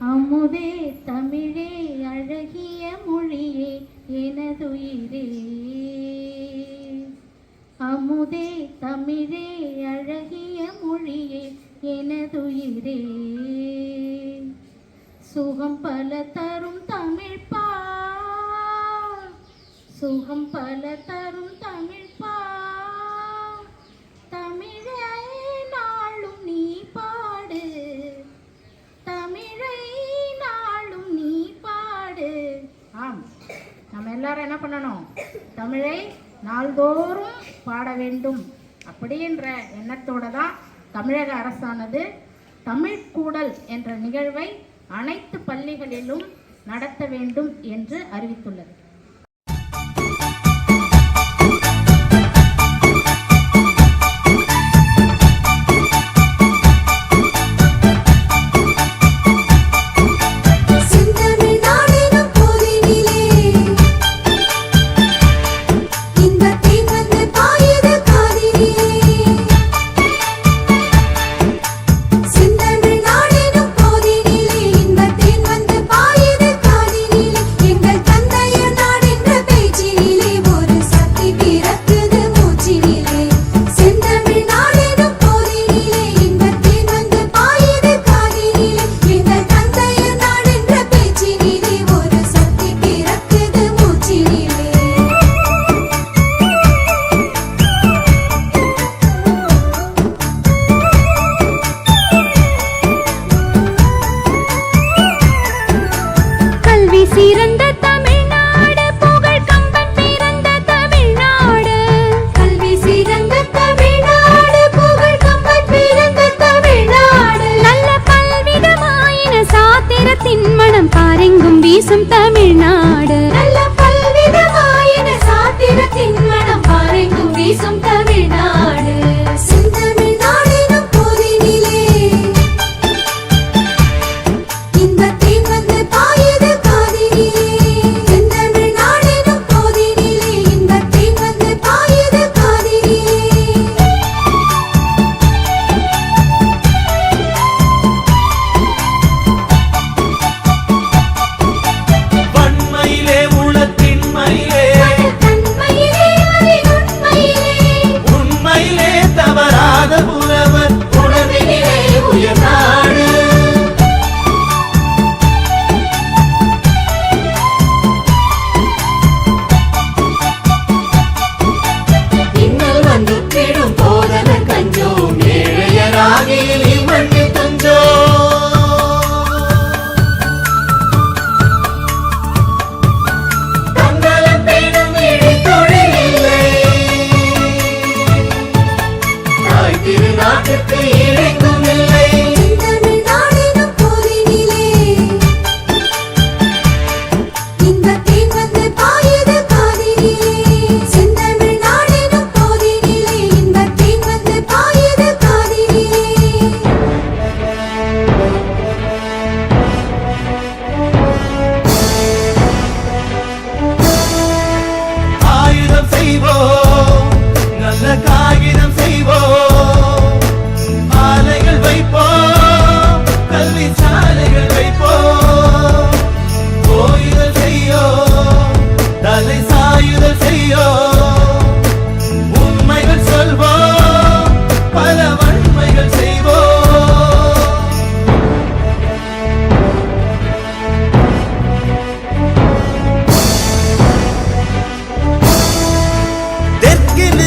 அமுதே தமிழே அழகிய மொழியே எனதுயிரே. அமுதே தமிழே அழகிய மொழியே எனதுயிரே. சுகம் பல தரும் தமிழ்ப்பா, சுகம் பல தரும் தமிழ்ப்பா. தமிழை நாளும் நீ பாடு, தமிழை நாளும் நீ பாடு. ஆம், நம்ம எல்லாரும் என்ன பண்ணணும்? தமிழை நாள்தோறும் பாட வேண்டும் அப்படின்ற எண்ணத்தோட தான் தமிழக அரசானது தமிழ் கூடல் என்ற நிகழ்வை அனைத்து பள்ளிகளிலும் நடத்த வேண்டும் என்று அறிவித்துள்ளது. சிறந்த தமிழ்நாடு, புகழ் கம்பன் பிறந்த தமிழ்நாடு. கல்வி சிறந்த தமிழ்நாடு, புகழ் கம்பன் பிறந்த தமிழ்நாடு. நல்ல பல்விதமாயின சாத்திரத்தின் மனம் பாரெங்கும் வீசும் தமிழ்நாடு. நல்ல பல்விதமாயின சாத்திரத்தின் மனம் பாரெங்கும் வீசும் தமிழ்நாடு. தெற்கில்